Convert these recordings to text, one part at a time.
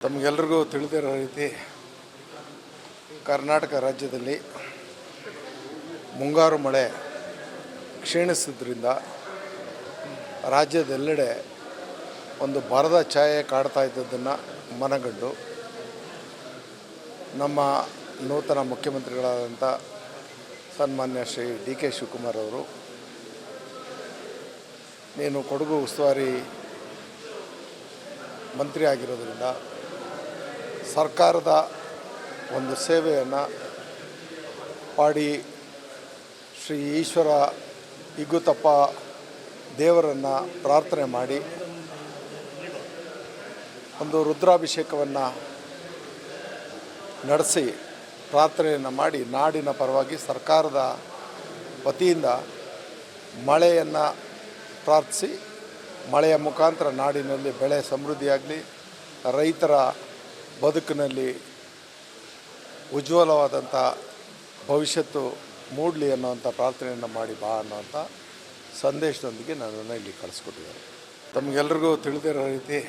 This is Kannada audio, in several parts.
ತಮಗೆಲ್ಲರಿಗೂ ತಿಳಿದಿರೋ ರೀತಿ ಕರ್ನಾಟಕ ರಾಜ್ಯದಲ್ಲಿ ಮುಂಗಾರು ಮಳೆ ಕ್ಷೀಣಿಸಿದ್ರಿಂದ ರಾಜ್ಯದೆಲ್ಲೆಡೆ ಒಂದು ಬರದ ಛಾಯೆ ಕಾಡ್ತಾ ಇದ್ದದ್ದನ್ನು ಮನಗಂಡು ನಮ್ಮ ನೂತನ ಮುಖ್ಯಮಂತ್ರಿಗಳಾದಂಥ ಸನ್ಮಾನ್ಯ ಶ್ರೀ ಡಿ ಕೆ ಶಿವಕುಮಾರ್ ಅವರು ನೀನು ಕೊಡಗು ಉಸ್ತುವಾರಿ ಮಂತ್ರಿ ಆಗಿರೋದ್ರಿಂದ ಸರ್ಕಾರದ ಒಂದು ಸೇವೆಯನ್ನು ಪಾಡಿ ಶ್ರೀ ಈಶ್ವರ ಇಗ್ಗುತಪ್ಪ ದೇವರನ್ನು ಪ್ರಾರ್ಥನೆ ಮಾಡಿ ಒಂದು ರುದ್ರಾಭಿಷೇಕವನ್ನು ನಡೆಸಿ ಪ್ರಾರ್ಥನೆಯನ್ನು ಮಾಡಿ ನಾಡಿನ ಪರವಾಗಿ ಸರ್ಕಾರದ ವತಿಯಿಂದ ಮಳೆಯನ್ನು ಪ್ರಾರ್ಥಿಸಿ ಮಳೆಯ ಮುಖಾಂತರ ನಾಡಿನಲ್ಲಿ ಬೆಳೆ ಸಮೃದ್ಧಿಯಾಗಲಿ, ರೈತರ ಬದುಕಿನಲ್ಲಿ ಉಜ್ವಲವಾದಂಥ ಭವಿಷ್ಯತ್ತು ಮೂಡಲಿ ಅನ್ನೋವಂಥ ಪ್ರಾರ್ಥನೆಯನ್ನು ಮಾಡಿ ಬಾ ಅನ್ನೋವಂಥ ಸಂದೇಶದೊಂದಿಗೆ ನನ್ನನ್ನು ಇಲ್ಲಿ ಕಳಿಸ್ಕೊಟ್ಟಿದ್ದಾರೆ. ತಮಗೆಲ್ಲರಿಗೂ ತಿಳಿದಿರೋ ರೀತಿ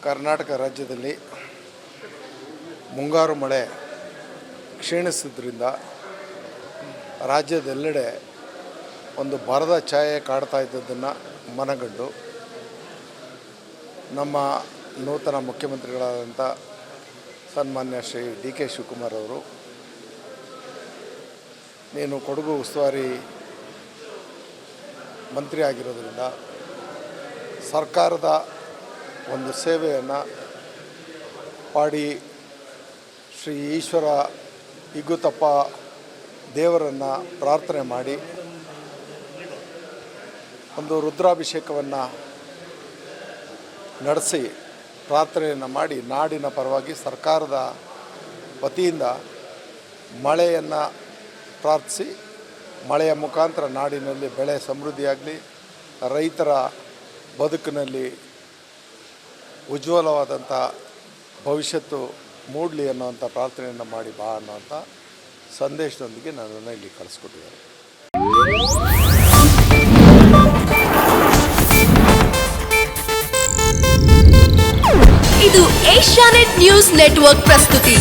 ಕರ್ನಾಟಕ ರಾಜ್ಯದಲ್ಲಿ ಮುಂಗಾರು ಮಳೆ ಕ್ಷೀಣಿಸಿದ್ರಿಂದ ರಾಜ್ಯದೆಲ್ಲೆಡೆ ಒಂದು ಬರದ ಛಾಯೆ ಕಾಡ್ತಾ ಇದ್ದದ್ದನ್ನು ಮನಗಂಡು ನಮ್ಮ ನೂತನ ಮುಖ್ಯಮಂತ್ರಿಗಳಾದಂಥ ಸನ್ಮಾನ್ಯ ಶ್ರೀ ಡಿ ಕೆ ಶಿವಕುಮಾರ್ ಅವರು ನೀನು ಕೊಡಗು ಉಸ್ತುವಾರಿ ಮಂತ್ರಿ ಆಗಿರೋದ್ರಿಂದ ಸರ್ಕಾರದ ಒಂದು ಸೇವೆಯನ್ನು ಪಾಡಿ ಶ್ರೀ ಈಶ್ವರ ಇಗ್ಗುತಪ್ಪ ದೇವರನ್ನು ಪ್ರಾರ್ಥನೆ ಮಾಡಿ ಒಂದು ರುದ್ರಾಭಿಷೇಕವನ್ನು ನಡೆಸಿ ಪ್ರಾರ್ಥನೆಯನ್ನು ಮಾಡಿ ನಾಡಿನ ಪರವಾಗಿ ಸರ್ಕಾರದ ವತಿಯಿಂದ ಮಳೆಯನ್ನು ಪ್ರಾರ್ಥಿಸಿ ಮಳೆಯ ಮುಖಾಂತರ ನಾಡಿನಲ್ಲಿ ಬೆಳೆ ಸಮೃದ್ಧಿಯಾಗಲಿ, ರೈತರ ಬದುಕಿನಲ್ಲಿ ಉಜ್ವಲವಾದಂಥ ಭವಿಷ್ಯತ್ತು ಮೂಡಲಿ ಅನ್ನೋವಂಥ ಪ್ರಾರ್ಥನೆಯನ್ನು ಮಾಡಿ ಬಾ ಅನ್ನೋವಂಥ ಸಂದೇಶದೊಂದಿಗೆ ನನ್ನನ್ನು ಇಲ್ಲಿ ಕಳಿಸ್ಕೊಟ್ಟಿದ್ದಾರೆ. ಇದು ಏಷ್ಯಾನೆಟ್ ನ್ಯೂಸ್ ನೆಟ್ವರ್ಕ್ ಪ್ರಸ್ತುತಿ.